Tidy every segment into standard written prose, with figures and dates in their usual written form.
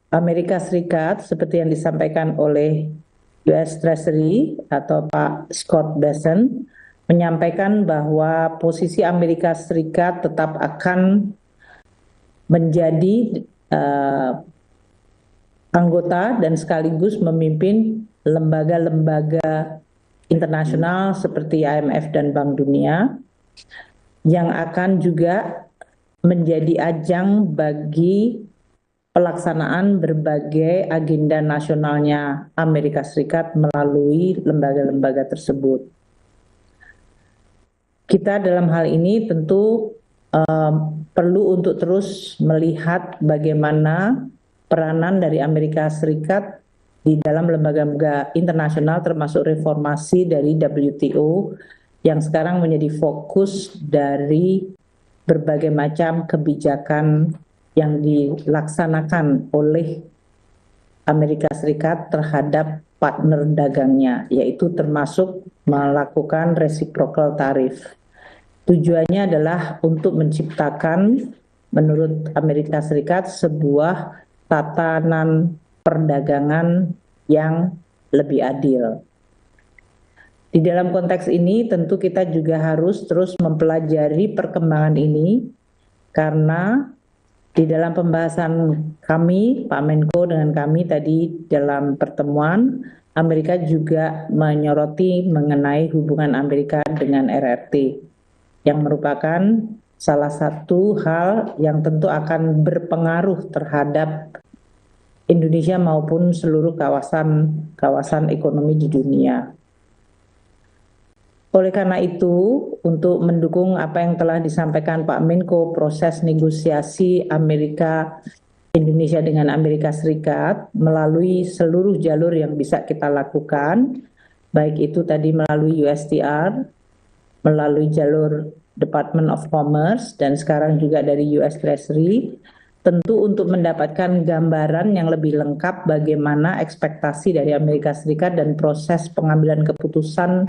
Amerika Serikat seperti yang disampaikan oleh US Treasury atau Pak Scott Bessent menyampaikan bahwa posisi Amerika Serikat tetap akan menjadi anggota dan sekaligus memimpin lembaga-lembaga internasional seperti IMF dan Bank Dunia yang akan juga menjadi ajang bagi pelaksanaan berbagai agenda nasionalnya Amerika Serikat melalui lembaga-lembaga tersebut. Kita dalam hal ini tentu perlu untuk terus melihat bagaimana peranan dari Amerika Serikat di dalam lembaga-lembaga internasional termasuk reformasi dari WTO yang sekarang menjadi fokus dari berbagai macam kebijakan yang dilaksanakan oleh Amerika Serikat terhadap partner dagangnya, yaitu termasuk melakukan reciprocal tarif. Tujuannya adalah untuk menciptakan, menurut Amerika Serikat, sebuah tatanan perdagangan yang lebih adil. Di dalam konteks ini tentu kita juga harus terus mempelajari perkembangan ini karena di dalam pembahasan kami, Pak Menko dengan kami tadi dalam pertemuan, Amerika juga menyoroti mengenai hubungan Amerika dengan RRT yang merupakan salah satu hal yang tentu akan berpengaruh terhadap Indonesia maupun seluruh kawasan ekonomi di dunia. Oleh karena itu, untuk mendukung apa yang telah disampaikan Pak Menko, proses negosiasi Amerika Indonesia dengan Amerika Serikat melalui seluruh jalur yang bisa kita lakukan, baik itu tadi melalui USTR, melalui jalur Department of Commerce, dan sekarang juga dari US Treasury, tentu untuk mendapatkan gambaran yang lebih lengkap bagaimana ekspektasi dari Amerika Serikat dan proses pengambilan keputusan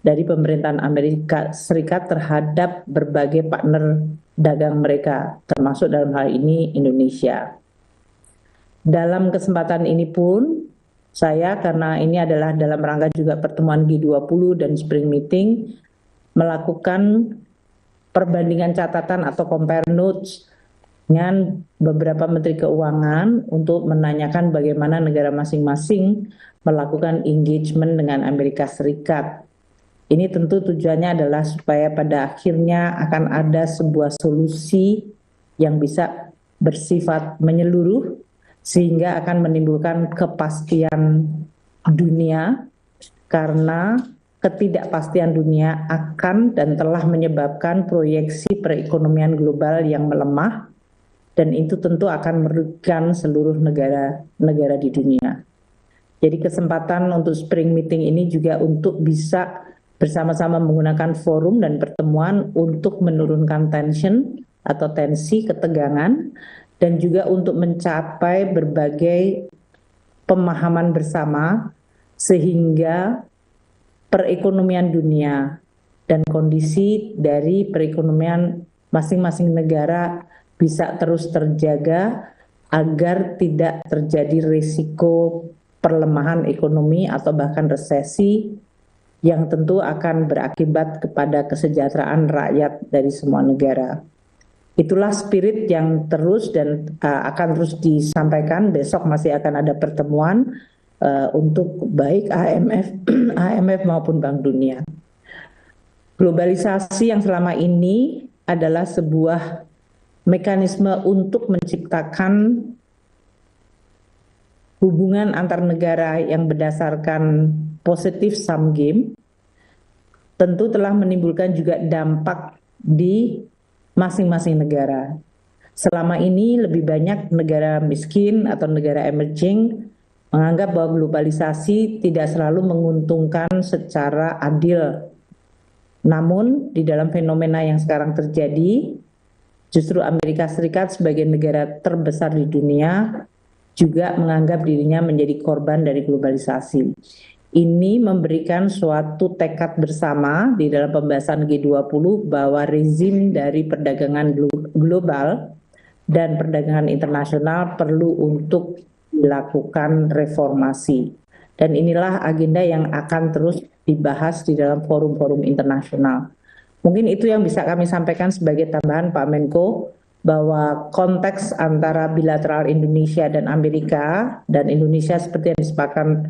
dari pemerintahan Amerika Serikat terhadap berbagai partner dagang mereka, termasuk dalam hal ini Indonesia. Dalam kesempatan ini pun, saya karena ini adalah dalam rangka juga pertemuan G20 dan Spring Meeting, melakukan perbandingan catatan atau compare notes dengan beberapa menteri keuangan untuk menanyakan bagaimana negara masing-masing melakukan engagement dengan Amerika Serikat. Ini tentu tujuannya adalah supaya pada akhirnya akan ada sebuah solusi yang bisa bersifat menyeluruh sehingga akan menimbulkan kepastian dunia, karena ketidakpastian dunia akan dan telah menyebabkan proyeksi perekonomian global yang melemah, dan itu tentu akan merugikan seluruh negara di dunia. Jadi kesempatan untuk Spring Meeting ini juga untuk bisa bersama-sama menggunakan forum dan pertemuan untuk menurunkan tension atau tensi, ketegangan, dan juga untuk mencapai berbagai pemahaman bersama sehingga perekonomian dunia dan kondisi dari perekonomian masing-masing negara bisa terus terjaga agar tidak terjadi risiko perlemahan ekonomi atau bahkan resesi yang tentu akan berakibat kepada kesejahteraan rakyat dari semua negara. Itulah spirit yang terus dan akan terus disampaikan. Besok masih akan ada pertemuan untuk baik IMF maupun Bank Dunia. Globalisasi yang selama ini adalah sebuah mekanisme untuk menciptakan hubungan antar negara yang berdasarkan positive sum game, tentu telah menimbulkan juga dampak di masing-masing negara. Selama ini lebih banyak negara miskin atau negara emerging menganggap bahwa globalisasi tidak selalu menguntungkan secara adil. Namun di dalam fenomena yang sekarang terjadi, justru Amerika Serikat sebagai negara terbesar di dunia juga menganggap dirinya menjadi korban dari globalisasi. Ini memberikan suatu tekad bersama di dalam pembahasan G20 bahwa rezim dari perdagangan global dan perdagangan internasional perlu untuk dilakukan reformasi. Dan inilah agenda yang akan terus dibahas di dalam forum-forum internasional. Mungkin itu yang bisa kami sampaikan sebagai tambahan Pak Menko, bahwa konteks antara bilateral Indonesia dan Amerika, dan Indonesia seperti yang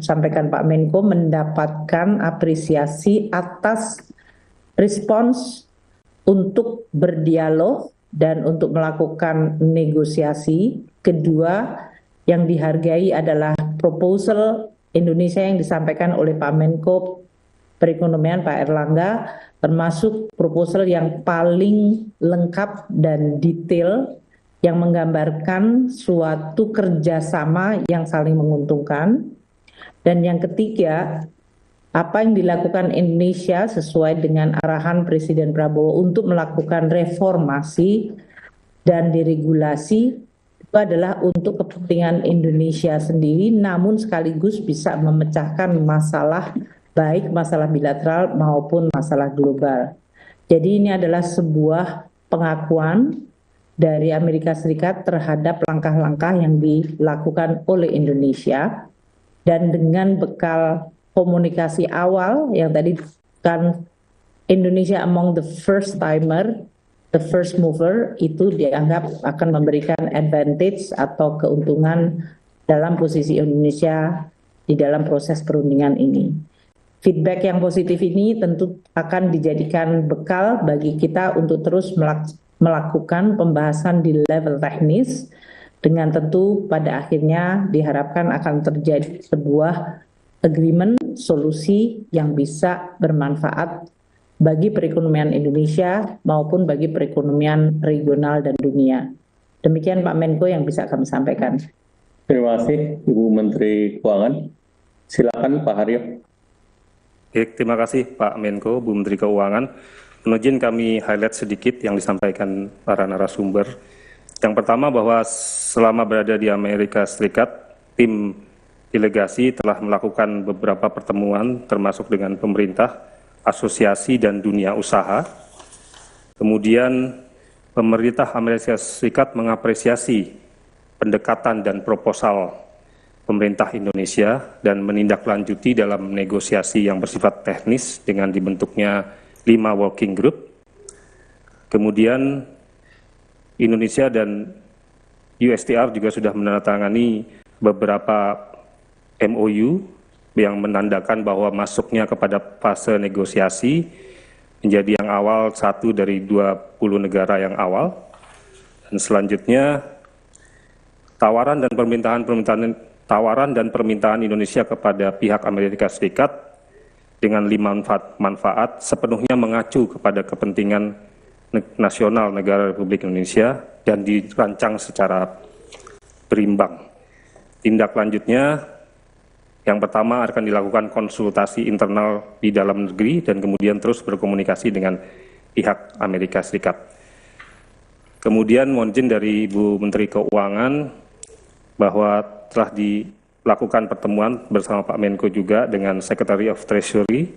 disampaikan Pak Menko mendapatkan apresiasi atas respons untuk berdialog dan untuk melakukan negosiasi. Kedua, yang dihargai adalah proposal Indonesia yang disampaikan oleh Pak Menko Perekonomian Pak Erlangga, termasuk proposal yang paling lengkap dan detail yang menggambarkan suatu kerjasama yang saling menguntungkan. Dan yang ketiga, apa yang dilakukan Indonesia sesuai dengan arahan Presiden Prabowo untuk melakukan reformasi dan deregulasi itu adalah untuk kepentingan Indonesia sendiri, namun sekaligus bisa memecahkan masalah, baik masalah bilateral maupun masalah global. Jadi ini adalah sebuah pengakuan dari Amerika Serikat terhadap langkah-langkah yang dilakukan oleh Indonesia, dan dengan bekal komunikasi awal yang tadi kan Indonesia among the first timer, the first mover, itu dianggap akan memberikan advantage atau keuntungan dalam posisi Indonesia di dalam proses perundingan ini. Feedback yang positif ini tentu akan dijadikan bekal bagi kita untuk terus melakukan pembahasan di level teknis, dengan tentu pada akhirnya diharapkan akan terjadi sebuah agreement, solusi yang bisa bermanfaat bagi perekonomian Indonesia maupun bagi perekonomian regional dan dunia. Demikian Pak Menko yang bisa kami sampaikan. Terima kasih Ibu Menteri Keuangan. Silakan Pak Haryo. Baik, terima kasih Pak Menko, Bu Menteri Keuangan. Mohon izin kami highlight sedikit yang disampaikan para narasumber. Yang pertama, bahwa selama berada di Amerika Serikat, tim delegasi telah melakukan beberapa pertemuan termasuk dengan pemerintah, asosiasi dan dunia usaha. Kemudian pemerintah Amerika Serikat mengapresiasi pendekatan dan proposal pemerintah Indonesia dan menindaklanjuti dalam negosiasi yang bersifat teknis dengan dibentuknya 5 working group. Kemudian Indonesia dan USTR juga sudah menandatangani beberapa MOU yang menandakan bahwa masuknya kepada fase negosiasi menjadi yang awal, 1 dari 20 negara yang awal. Dan selanjutnya tawaran dan permintaan Indonesia kepada pihak Amerika Serikat dengan 5 manfaat sepenuhnya mengacu kepada kepentingan nasional negara Republik Indonesia dan dirancang secara berimbang. Tindak lanjutnya, yang pertama akan dilakukan konsultasi internal di dalam negeri dan kemudian terus berkomunikasi dengan pihak Amerika Serikat. Kemudian mohon izin dari Ibu Menteri Keuangan bahwa telah dilakukan pertemuan bersama Pak Menko juga dengan Secretary of Treasury.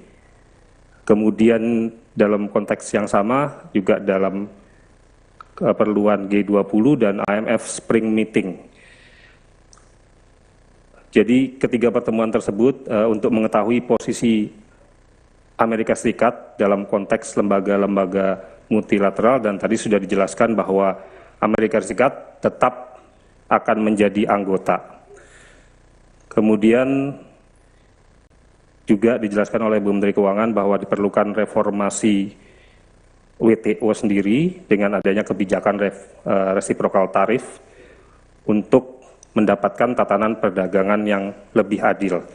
Kemudian dalam konteks yang sama juga dalam keperluan G20 dan IMF Spring Meeting. Jadi ketiga pertemuan tersebut untuk mengetahui posisi Amerika Serikat dalam konteks lembaga-lembaga multilateral, dan tadi sudah dijelaskan bahwa Amerika Serikat tetap akan menjadi anggota. Kemudian juga dijelaskan oleh Bu Menteri Keuangan bahwa diperlukan reformasi WTO sendiri dengan adanya kebijakan resiprokal tarif untuk mendapatkan tatanan perdagangan yang lebih adil.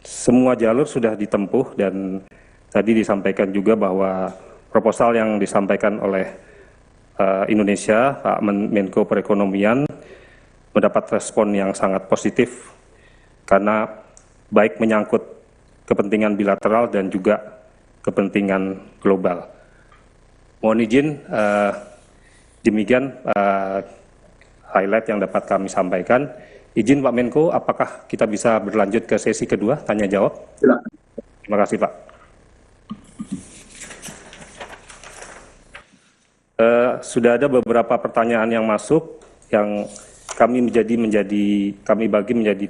Semua jalur sudah ditempuh dan tadi disampaikan juga bahwa proposal yang disampaikan oleh Indonesia, Pak Menko Perekonomian, mendapat respon yang sangat positif karena baik menyangkut kepentingan bilateral dan juga kepentingan global. Mohon izin, demikian highlight yang dapat kami sampaikan. Izin Pak Menko, apakah kita bisa berlanjut ke sesi kedua, tanya jawab? Silakan. Terima kasih Pak. Sudah ada beberapa pertanyaan yang masuk yang kami bagi menjadi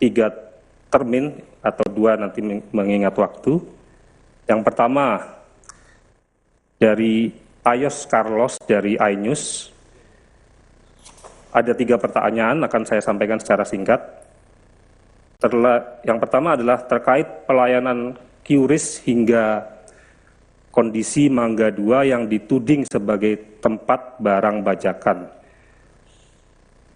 3 termin atau 2 nanti mengingat waktu. Yang pertama dari Ayos Carlos dari iNews. Ada 3 pertanyaan akan saya sampaikan secara singkat. Yang pertama adalah terkait pelayanan QRIS hingga kondisi Mangga 2 yang dituding sebagai tempat barang bajakan.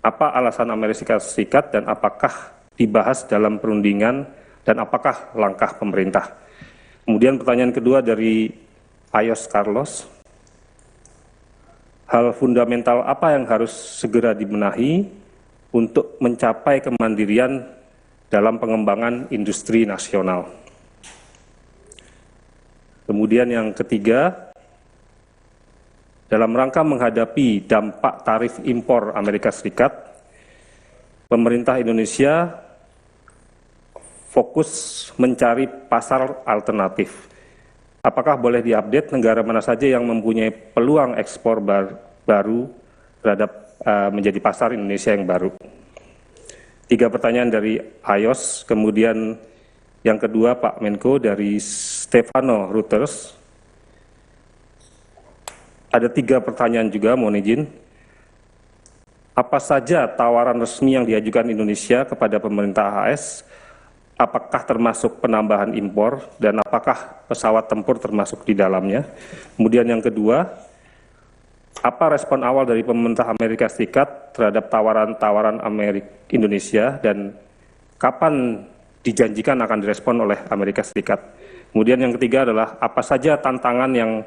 Apa alasan Amerika Serikat dan apakah dibahas dalam perundingan dan apakah langkah pemerintah? Kemudian pertanyaan kedua dari Ayos Carlos. Hal fundamental apa yang harus segera dibenahi untuk mencapai kemandirian dalam pengembangan industri nasional? Kemudian yang ketiga, dalam rangka menghadapi dampak tarif impor Amerika Serikat, pemerintah Indonesia fokus mencari pasar alternatif. Apakah boleh diupdate negara mana saja yang mempunyai peluang ekspor baru terhadap menjadi pasar Indonesia yang baru? 3 pertanyaan dari Ayos, kemudian yang kedua Pak Menko dari Stefano Reuters. Ada 3 pertanyaan juga, mohon izin. Apa saja tawaran resmi yang diajukan Indonesia kepada pemerintah AS? Apakah termasuk penambahan impor dan apakah pesawat tempur termasuk di dalamnya? Kemudian yang kedua, apa respon awal dari pemerintah Amerika Serikat terhadap tawaran-tawaran Indonesia dan kapan dijanjikan akan direspon oleh Amerika Serikat? Kemudian yang ketiga adalah apa saja tantangan yang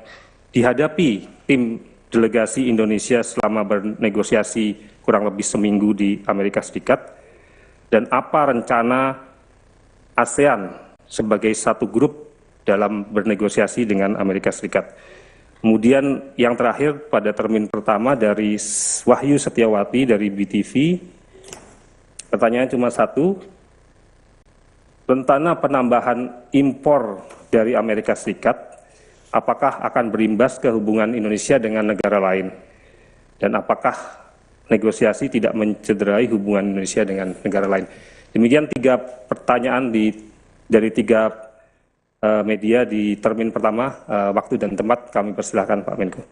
dihadapi tim delegasi Indonesia selama bernegosiasi kurang lebih seminggu di Amerika Serikat, dan apa rencana ASEAN sebagai satu grup dalam bernegosiasi dengan Amerika Serikat. Kemudian yang terakhir pada termin pertama dari Wahyu Setiawati dari BTV, pertanyaan cuma 1, rencana penambahan impor dari Amerika Serikat apakah akan berimbas ke hubungan Indonesia dengan negara lain? Dan apakah negosiasi tidak mencederai hubungan Indonesia dengan negara lain? Demikian 3 pertanyaan dari 3 media di termin pertama. Waktu dan tempat kami persilahkan Pak Menko.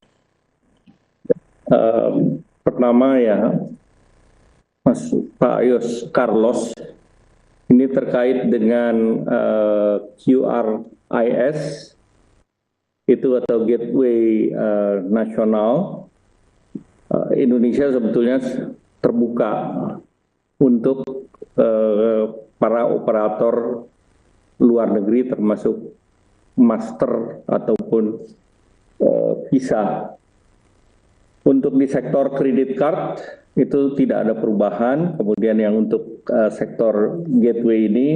Pertama ya, Pak Ayos Carlos, ini terkait dengan QRIS itu atau Gateway Nasional. Indonesia sebetulnya terbuka untuk para operator luar negeri termasuk master ataupun visa. Untuk di sektor kredit card itu tidak ada perubahan. Kemudian yang untuk sektor gateway ini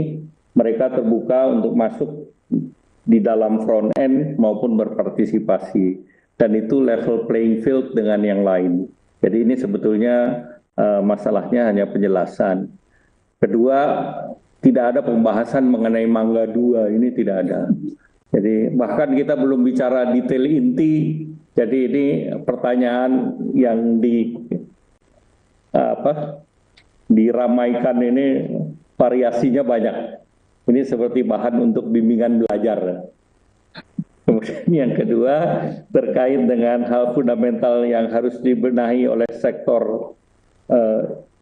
mereka terbuka untuk masuk di dalam front end maupun berpartisipasi, dan itu level playing field dengan yang lain. Jadi ini sebetulnya masalahnya hanya penjelasan. Kedua, tidak ada pembahasan mengenai Mangga 2, ini tidak ada. Jadi bahkan kita belum bicara detail inti. Jadi ini pertanyaan yang diramaikan ini variasinya banyak. Ini seperti bahan untuk bimbingan belajar. Kemudian yang kedua, terkait dengan hal fundamental yang harus dibenahi oleh sektor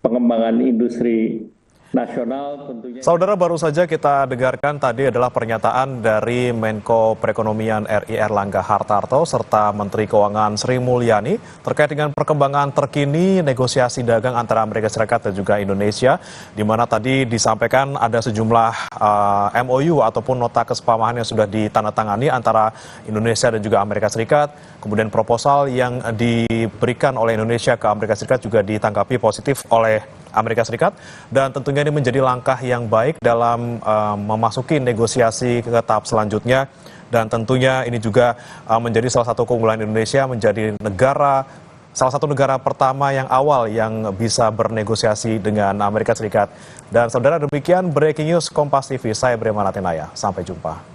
pengembangan industri nasional tentunya. Saudara, baru saja kita dengarkan tadi adalah pernyataan dari Menko Perekonomian RI Erlangga Hartarto serta Menteri Keuangan Sri Mulyani terkait dengan perkembangan terkini negosiasi dagang antara Amerika Serikat dan juga Indonesia, di mana tadi disampaikan ada sejumlah MOU ataupun nota kesepahaman yang sudah ditandatangani antara Indonesia dan juga Amerika Serikat. Kemudian proposal yang diberikan oleh Indonesia ke Amerika Serikat juga ditanggapi positif oleh Amerika Serikat, dan tentunya ini menjadi langkah yang baik dalam memasuki negosiasi ke tahap selanjutnya, dan tentunya ini juga menjadi salah satu keunggulan Indonesia menjadi salah satu negara pertama yang awal yang bisa bernegosiasi dengan Amerika Serikat. Dan saudara, demikian Breaking News Kompas TV, saya Brema Latinaya, sampai jumpa.